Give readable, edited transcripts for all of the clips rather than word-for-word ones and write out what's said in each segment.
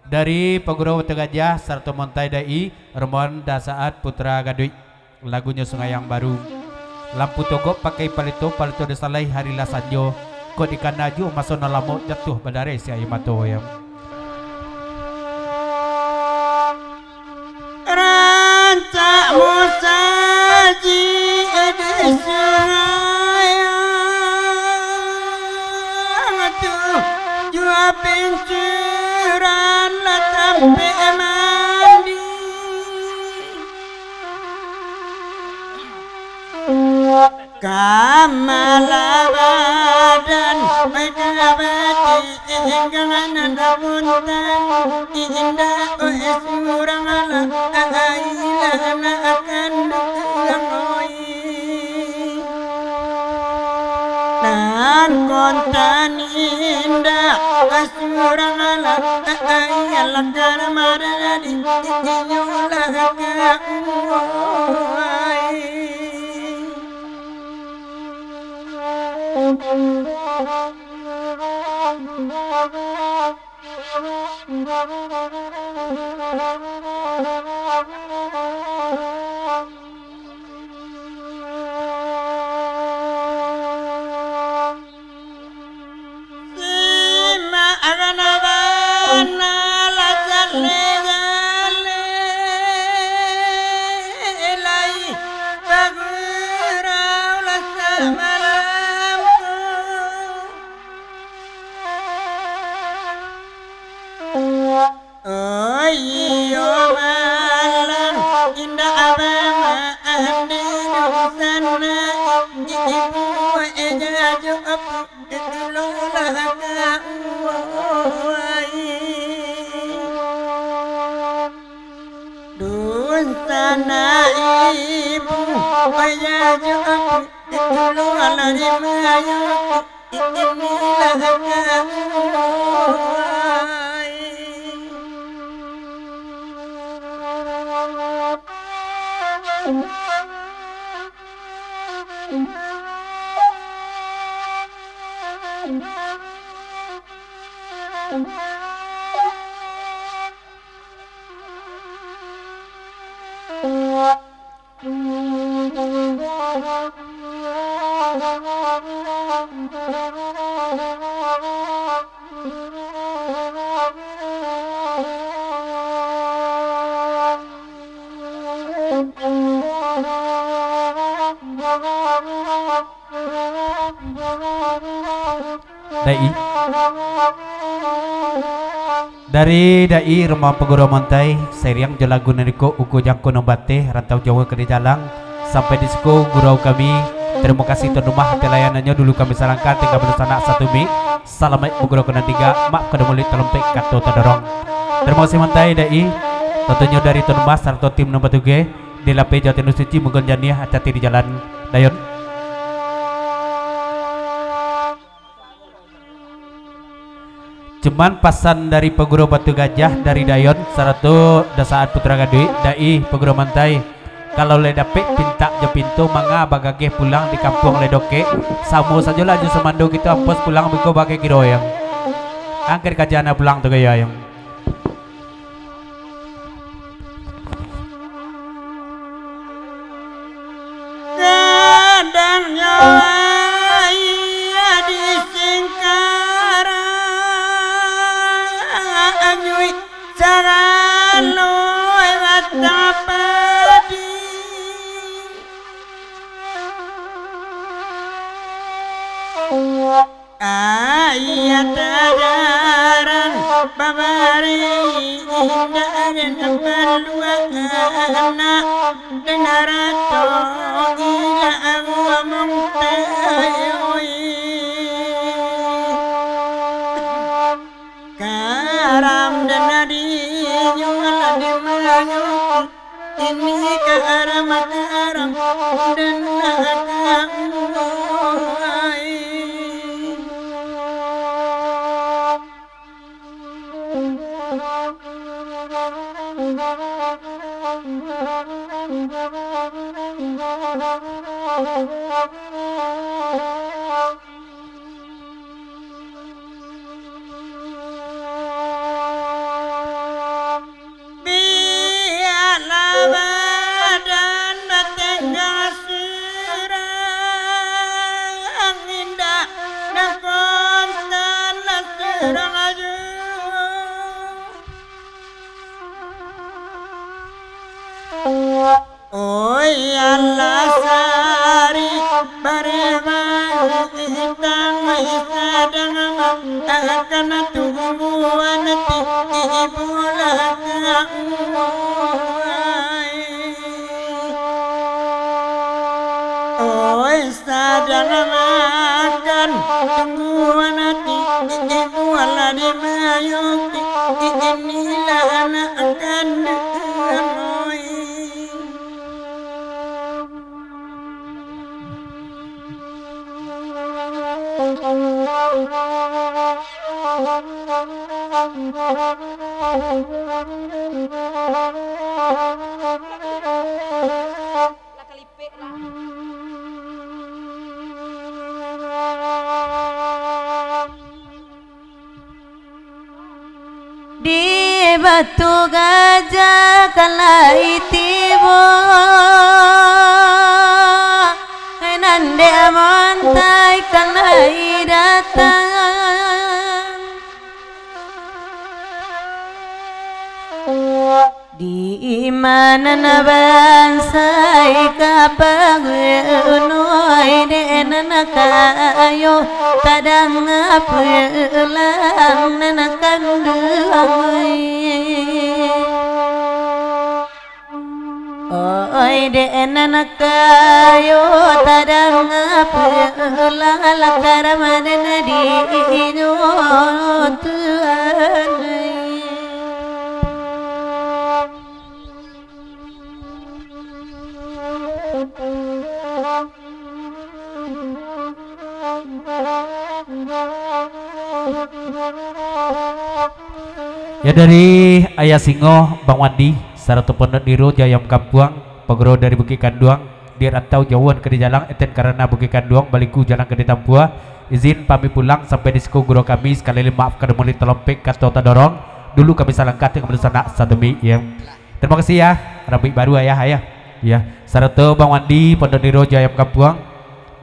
dari Paguro Tegajah Sarto Montai Dai Remon Dasaat Putra Gadui lagunya Sungai yang Baru lampu togok pakai palito desalai hari lasanjo kok ikan naju masuk nalamo jatuh badare si ayamato yang ranca musaji edisaya tuh jua pincuran latampe mandi kamalabadan megawati inggangan puntan indah surang ala ailana akan ngoi dan kontan indah surang ala ailan karmara di nyulah sana ibu bayaju dulu alari mayu inilah Dai dari Dai Rumah Paguro Montai seriang jelagu nariko uku jangko nombate rantau Jawa ke Jalang sampai di siku gurau kami terima kasih tuan rumah pelayanannya dulu kami sarankan tinggal bersana 1 Mei salamai Paguro kena 3 mak kada mulit telompek kato tadorong terima kasih Montai Dai tentunya dari tuan rumah serta tim nomor 3 di lape Jawa Tengah Suci mungkin janiah hati-hati di jalan Dayon. Cuman pasan dari Paguro Batu Gajah dari Dayon 100 Dasaat Putra Gadui Dai Paguro Mantai kalau le dapet pinta jo pintu manga bagage pulang di kampung ledoke samu saja laju semando kita apos pulang biko bagai kiroyang angker kajana pulang tuh gaya yang kadangnya ayat ajaran pabari indah dan perluana denarato ila agwa mungtayoi karam dan nadi nyuala dimanyu ini karam karam dan nakam Oi Allah sari baremang hitang sadang akan tubuhan ibulah oi sadang makan tungguan ibu Allah di mayuti inilah anak kandung. Di batu gajah kala itibo nande montai kala datang di mana na bansai kapag unoy denana kayo kadang apulang nanakanduay oi denana kayo kadang apulang lakaramadana di inyo tuanay ya dari Ayah Singo Bang Wandi saratu pondok diru Jayam Kampuang pegro dari Bukit Kanduang di rantau jauhan ke di jalan eten karena Bukit Kanduang baliku jalan ke di Tampua izin pamit pulang sampai di siku guru kami sekali lagi maaf kada mulai telompek kata dorong dulu kami salangkat yang bersana sademi ya terima kasih ya Rabi baru ayah ya saratu Bang Wandi pondok diru Jayam Kampuang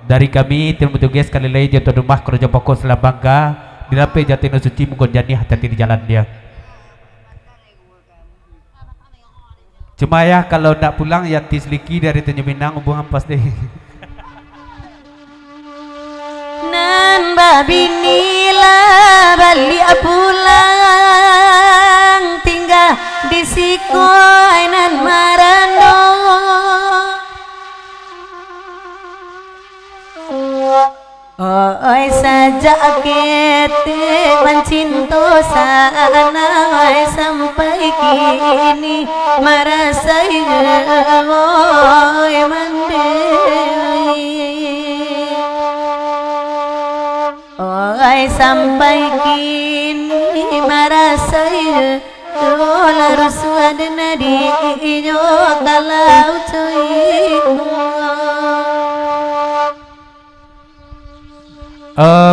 dari kami tim petugas sekali lagi jatuh rumah kerja pokok Selabangka di Rape Jatino Suci Mungkonjani hati-hati di jalan dia. Cuma ya kalau nak pulang ya tisliki dari Tanjung Pinang hubungan pas deh. Nan babi nila bali pulang tinggal di sikoy nan marano. Oi saja kete mencinto sana sampai kini merasai oi mandai oi sampai kini merasai larus adna di inyo kalau cuy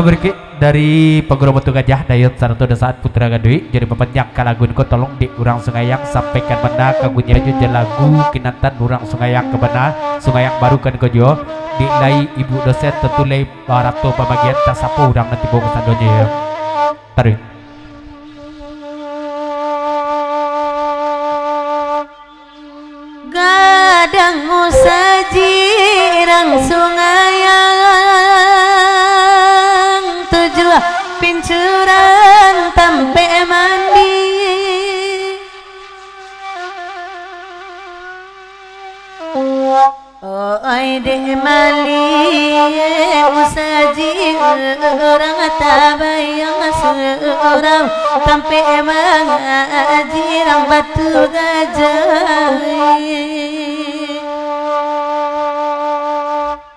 Berikut dari Pegoro Batu Gajah Dayut Sarto Desaan Putra Gadui jadi pepanjang kalagun ko tolong di urang Sungayang sampaikan benda kagunya aja lagu kinatan urang Sungayang ke benda Sungayang baru kan kojo di lai ibu dosen tetulai barato pembagian tasapo urang nanti bawa kesandonya ya tarik gadang musaji rang Sungayang pincuran tampe mandi oi deh mali musaji orang tabayang seorang tampe mengaji rang batu gajah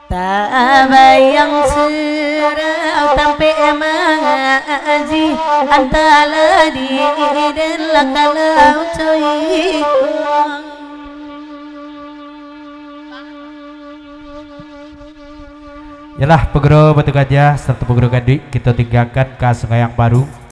tabayang serau tampe mengaji antara di dan lakalau coy yalah Pegoro Batu Gajah serta Pegoro Gadui kita tinggalkan ke Sungayang baru